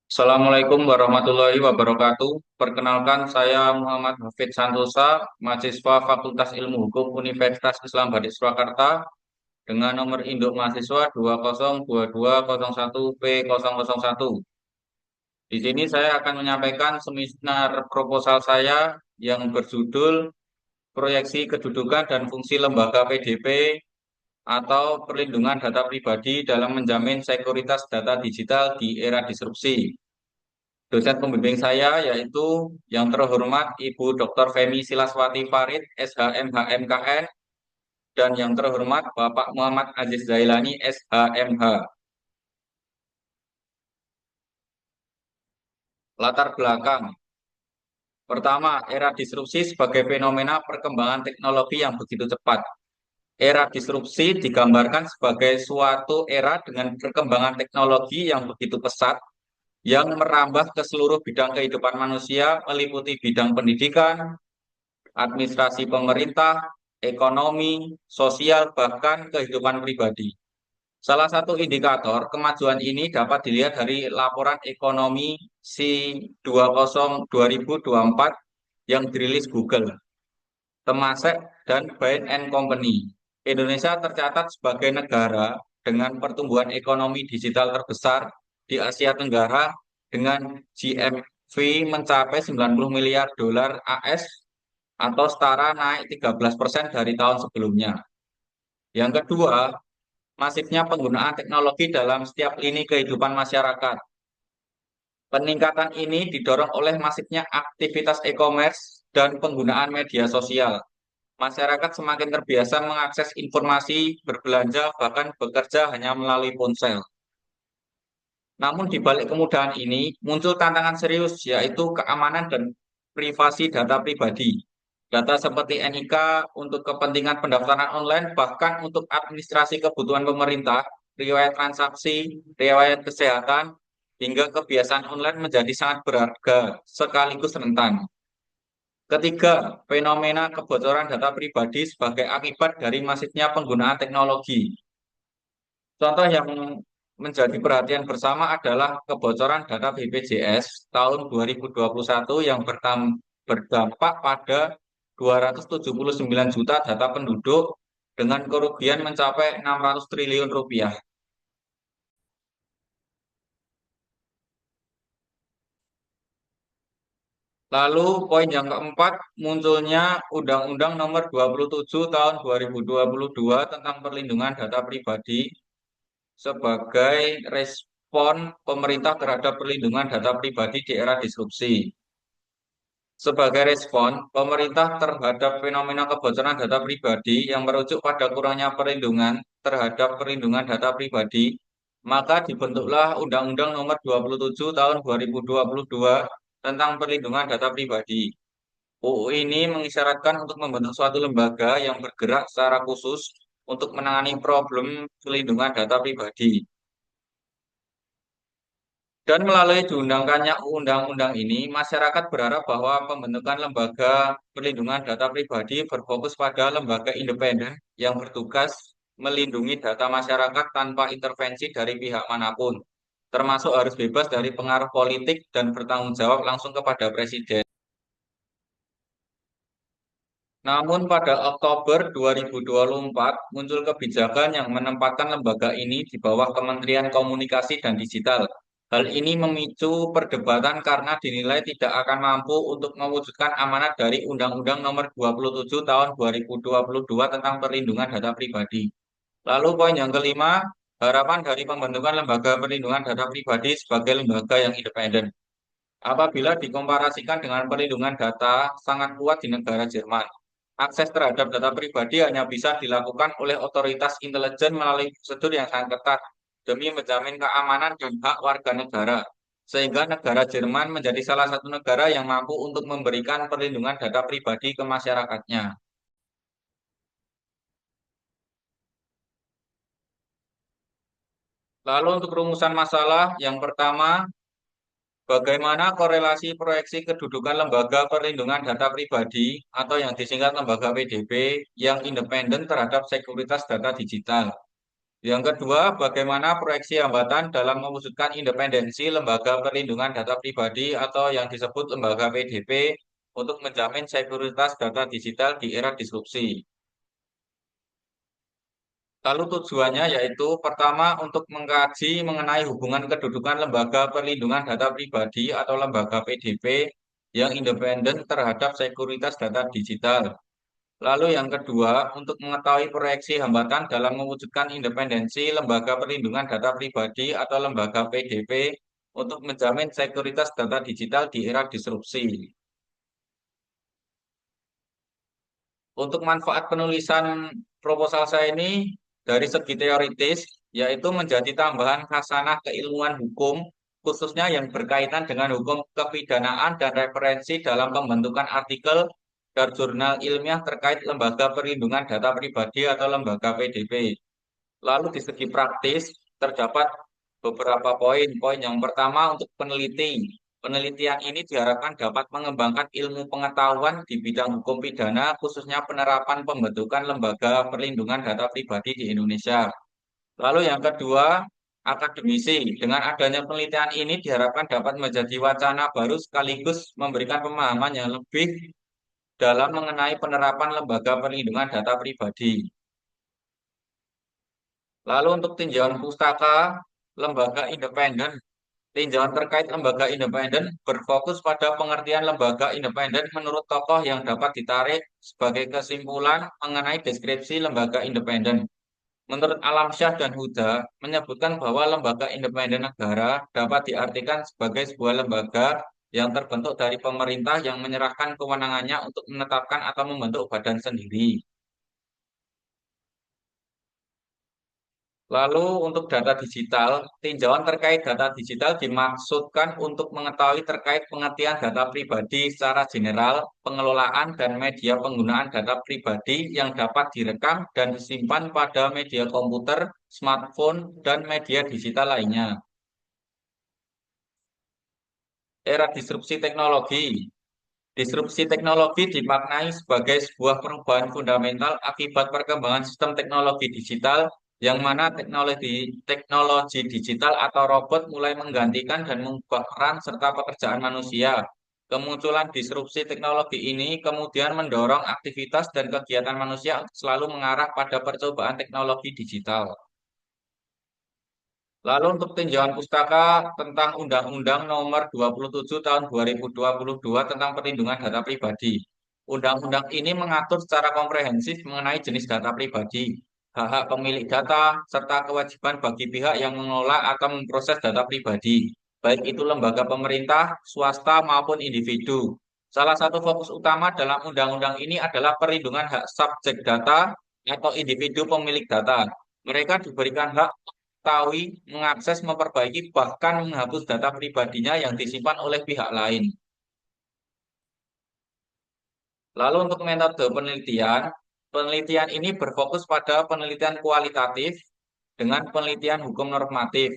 Assalamualaikum warahmatullahi wabarakatuh. Perkenalkan, saya Muhammad Hafid Santosa, mahasiswa Fakultas Ilmu Hukum Universitas Islam Badik Surakarta dengan nomor induk mahasiswa 202201P001. Di sini saya akan menyampaikan seminar proposal saya yang berjudul Proyeksi Kedudukan dan Fungsi Lembaga PDP atau Perlindungan Data Pribadi dalam Menjamin Sekuritas Data Digital di Era Disrupsi. Dosen pembimbing saya yaitu yang terhormat Ibu Dr. Femi Silaswati Farid, SHM HMKN, dan yang terhormat Bapak Muhammad Aziz Zailani, SHMH. Latar belakang. Pertama, era disrupsi sebagai fenomena perkembangan teknologi yang begitu cepat. Era disrupsi digambarkan sebagai suatu era dengan perkembangan teknologi yang begitu pesat yang merambah ke seluruh bidang kehidupan manusia, meliputi bidang pendidikan, administrasi pemerintah, ekonomi, sosial, bahkan kehidupan pribadi. Salah satu indikator kemajuan ini dapat dilihat dari laporan ekonomi C20 2024 yang dirilis Google, Temasek, dan Bain and Company. Indonesia tercatat sebagai negara dengan pertumbuhan ekonomi digital terbesar di Asia Tenggara dengan GMV mencapai 90 miliar dolar AS atau setara naik 13% dari tahun sebelumnya. Yang kedua, masifnya penggunaan teknologi dalam setiap lini kehidupan masyarakat. Peningkatan ini didorong oleh masifnya aktivitas e-commerce dan penggunaan media sosial. Masyarakat semakin terbiasa mengakses informasi, berbelanja, bahkan bekerja hanya melalui ponsel. Namun di balik kemudahan ini, muncul tantangan serius, yaitu keamanan dan privasi data pribadi. Data seperti NIK untuk kepentingan pendaftaran online, bahkan untuk administrasi kebutuhan pemerintah, riwayat transaksi, riwayat kesehatan, hingga kebiasaan online menjadi sangat berharga sekaligus rentan. Ketiga, fenomena kebocoran data pribadi sebagai akibat dari masifnya penggunaan teknologi. Contoh yang menjadi perhatian bersama adalah kebocoran data BPJS tahun 2021 yang berdampak pada 279 juta data penduduk dengan kerugian mencapai 600 triliun rupiah. Lalu poin yang keempat, munculnya Undang-Undang Nomor 27 Tahun 2022 tentang Perlindungan Data Pribadi sebagai respon pemerintah terhadap perlindungan data pribadi di era disrupsi. Sebagai respon, pemerintah terhadap fenomena kebocoran data pribadi yang merujuk pada kurangnya perlindungan terhadap perlindungan data pribadi, maka dibentuklah Undang-Undang Nomor 27 Tahun 2022 tentang Perlindungan Data Pribadi. UU ini mengisyaratkan untuk membentuk suatu lembaga yang bergerak secara khusus untuk menangani problem perlindungan data pribadi. Dan melalui diundangkannya undang-undang ini, masyarakat berharap bahwa pembentukan lembaga perlindungan data pribadi berfokus pada lembaga independen yang bertugas melindungi data masyarakat tanpa intervensi dari pihak manapun, termasuk harus bebas dari pengaruh politik dan bertanggung jawab langsung kepada presiden. Namun pada Oktober 2024 muncul kebijakan yang menempatkan lembaga ini di bawah Kementerian Komunikasi dan Digital. Hal ini memicu perdebatan karena dinilai tidak akan mampu untuk mewujudkan amanat dari Undang-Undang Nomor 27 Tahun 2022 tentang Perlindungan Data Pribadi. Lalu poin yang kelima, harapan dari pembentukan lembaga perlindungan data pribadi sebagai lembaga yang independen. Apabila dikomparasikan dengan perlindungan data sangat kuat di negara Jerman, akses terhadap data pribadi hanya bisa dilakukan oleh otoritas intelijen melalui prosedur yang sangat ketat demi menjamin keamanan dan hak warga negara. Sehingga negara Jerman menjadi salah satu negara yang mampu untuk memberikan perlindungan data pribadi ke masyarakatnya. Lalu untuk rumusan masalah, yang pertama, bagaimana korelasi proyeksi kedudukan lembaga perlindungan data pribadi atau yang disingkat lembaga PDP yang independen terhadap sekuritas data digital? Yang kedua, bagaimana proyeksi hambatan dalam mewujudkan independensi lembaga perlindungan data pribadi atau yang disebut lembaga PDP untuk menjamin sekuritas data digital di era disrupsi. Lalu tujuannya yaitu pertama untuk mengkaji mengenai hubungan kedudukan lembaga perlindungan data pribadi atau lembaga PDP yang independen terhadap sekuritas data digital. Lalu yang kedua, untuk mengetahui proyeksi hambatan dalam mewujudkan independensi lembaga perlindungan data pribadi atau lembaga PDP untuk menjamin sekuritas data digital di era disrupsi. Untuk manfaat penulisan proposal saya ini dari segi teoritis, yaitu menjadi tambahan khasanah keilmuan hukum, khususnya yang berkaitan dengan hukum kepidanaan dan referensi dalam pembentukan artikel dan jurnal ilmiah terkait lembaga perlindungan data pribadi atau lembaga PDP. Lalu di segi praktis terdapat beberapa poin. Poin yang pertama untuk peneliti. Penelitian ini diharapkan dapat mengembangkan ilmu pengetahuan di bidang hukum pidana, khususnya penerapan pembentukan lembaga perlindungan data pribadi di Indonesia. Lalu yang kedua, akademisi. Dengan adanya penelitian ini diharapkan dapat menjadi wacana baru sekaligus memberikan pemahaman yang lebih dalam mengenai penerapan lembaga perlindungan data pribadi. Lalu untuk tinjauan pustaka lembaga independen, tinjauan terkait lembaga independen berfokus pada pengertian lembaga independen menurut tokoh yang dapat ditarik sebagai kesimpulan mengenai deskripsi lembaga independen. Menurut Alamsyah dan Huda, menyebutkan bahwa lembaga independen negara dapat diartikan sebagai sebuah lembaga yang terbentuk dari pemerintah yang menyerahkan kewenangannya untuk menetapkan atau membentuk badan sendiri. Lalu untuk data digital, tinjauan terkait data digital dimaksudkan untuk mengetahui terkait pengertian data pribadi secara general, pengelolaan dan media penggunaan data pribadi yang dapat direkam dan disimpan pada media komputer, smartphone, dan media digital lainnya. Era disrupsi teknologi. Disrupsi teknologi dimaknai sebagai sebuah perubahan fundamental akibat perkembangan sistem teknologi digital yang mana teknologi digital atau robot mulai menggantikan dan mengubah peran serta pekerjaan manusia. Kemunculan disrupsi teknologi ini kemudian mendorong aktivitas dan kegiatan manusia untuk selalu mengarah pada percobaan teknologi digital. Lalu untuk tinjauan pustaka tentang Undang-Undang Nomor 27 Tahun 2022 tentang Perlindungan Data Pribadi. Undang-undang ini mengatur secara komprehensif mengenai jenis data pribadi, hak-hak pemilik data, serta kewajiban bagi pihak yang mengelola atau memproses data pribadi, baik itu lembaga pemerintah, swasta, maupun individu. Salah satu fokus utama dalam undang-undang ini adalah perlindungan hak subjek data atau individu pemilik data. Mereka diberikan hak mengetahui, mengakses, memperbaiki, bahkan menghapus data pribadinya yang disimpan oleh pihak lain. Lalu untuk metode penelitian, penelitian ini berfokus pada penelitian kualitatif dengan penelitian hukum normatif.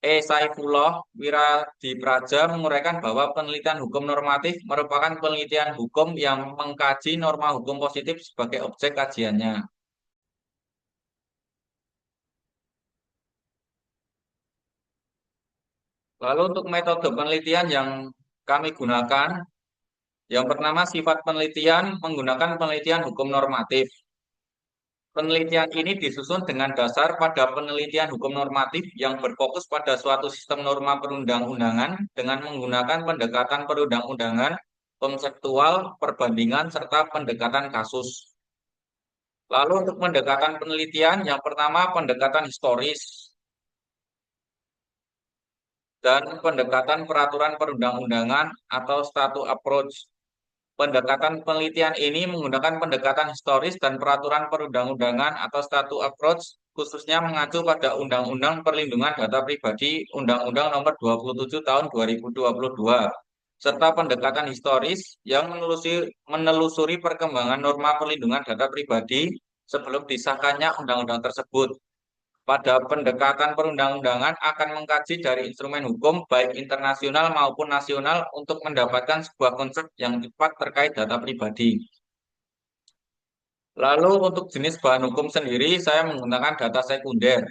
Saifullah Wiradipraja menguraikan bahwa penelitian hukum normatif merupakan penelitian hukum yang mengkaji norma hukum positif sebagai objek kajiannya. Lalu untuk metode penelitian yang kami gunakan, yang pertama sifat penelitian menggunakan penelitian hukum normatif. Penelitian ini disusun dengan dasar pada penelitian hukum normatif yang berfokus pada suatu sistem norma perundang-undangan dengan menggunakan pendekatan perundang-undangan, konseptual, perbandingan, serta pendekatan kasus. Lalu untuk pendekatan penelitian, yang pertama pendekatan historis dan pendekatan peraturan perundang-undangan atau statu approach. Pendekatan penelitian ini menggunakan pendekatan historis dan peraturan perundang-undangan atau statu approach khususnya mengacu pada Undang-Undang Perlindungan Data Pribadi Undang-Undang Nomor 27 Tahun 2022 serta pendekatan historis yang menelusuri perkembangan norma perlindungan data pribadi sebelum disahkannya undang-undang tersebut. Pada pendekatan perundang-undangan akan mengkaji dari instrumen hukum baik internasional maupun nasional untuk mendapatkan sebuah konsep yang tepat terkait data pribadi. Lalu untuk jenis bahan hukum sendiri, saya menggunakan data sekunder.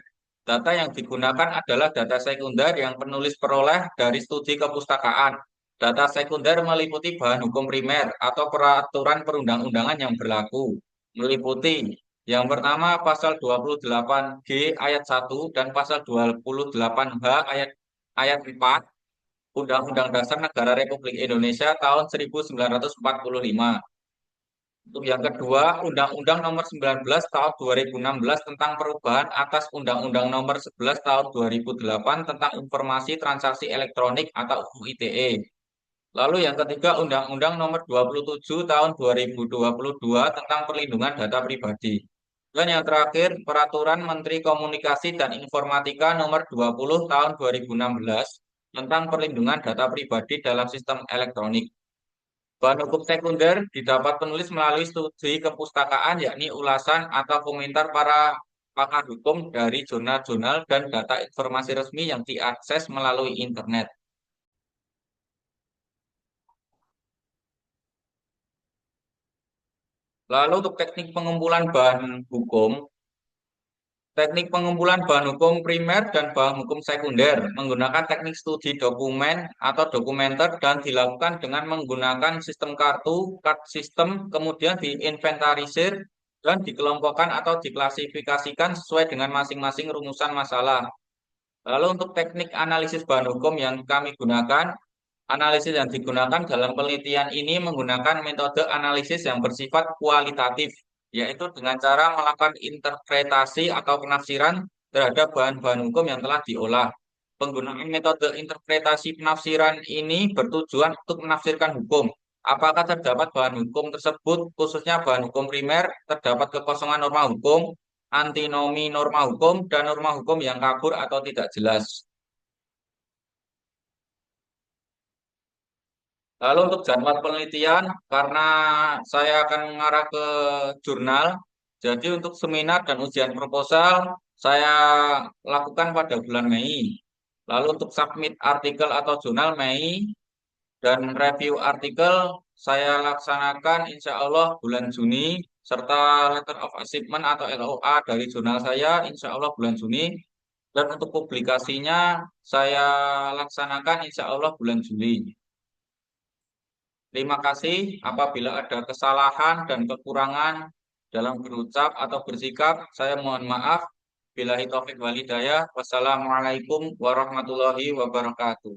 Data yang digunakan adalah data sekunder yang penulis peroleh dari studi kepustakaan. Data sekunder meliputi bahan hukum primer atau peraturan perundang-undangan yang berlaku. Meliputi yang pertama pasal 28G ayat 1 dan pasal 28H ayat 4 Undang-Undang Dasar Negara Republik Indonesia tahun 1945. Untuk yang kedua, Undang-Undang Nomor 19 Tahun 2016 tentang perubahan atas Undang-Undang Nomor 11 Tahun 2008 tentang Informasi Transaksi Elektronik atau UU ITE. Lalu yang ketiga, Undang-Undang Nomor 27 Tahun 2022 tentang Perlindungan Data Pribadi. Dan yang terakhir, Peraturan Menteri Komunikasi dan Informatika Nomor 20 Tahun 2016 tentang Perlindungan Data Pribadi dalam Sistem Elektronik. Bahan hukum sekunder didapat penulis melalui studi kepustakaan, yakni ulasan atau komentar para pakar hukum dari jurnal-jurnal dan data informasi resmi yang diakses melalui internet. Lalu untuk teknik pengumpulan bahan hukum, teknik pengumpulan bahan hukum primer dan bahan hukum sekunder menggunakan teknik studi dokumen atau dokumenter dan dilakukan dengan menggunakan sistem kartu, card system, kemudian diinventarisir dan dikelompokkan atau diklasifikasikan sesuai dengan masing-masing rumusan masalah. Lalu untuk teknik analisis bahan hukum yang kami gunakan, analisis yang digunakan dalam penelitian ini menggunakan metode analisis yang bersifat kualitatif, yaitu dengan cara melakukan interpretasi atau penafsiran terhadap bahan-bahan hukum yang telah diolah. Penggunaan metode interpretasi penafsiran ini bertujuan untuk menafsirkan hukum. Apakah terdapat bahan hukum tersebut, khususnya bahan hukum primer, terdapat kekosongan norma hukum, antinomi norma hukum, dan norma hukum yang kabur atau tidak jelas. Lalu untuk jadwal penelitian, karena saya akan mengarah ke jurnal, jadi untuk seminar dan ujian proposal saya lakukan pada bulan Mei. Lalu untuk submit artikel atau jurnal Mei dan review artikel saya laksanakan insya Allah bulan Juni, serta letter of achievement atau LOA dari jurnal saya insya Allah bulan Juni. Dan untuk publikasinya saya laksanakan insya Allah bulan Juli. Terima kasih apabila ada kesalahan dan kekurangan dalam berucap atau bersikap, saya mohon maaf. Billahi taufik walhidayah. Wassalamualaikum warahmatullahi wabarakatuh.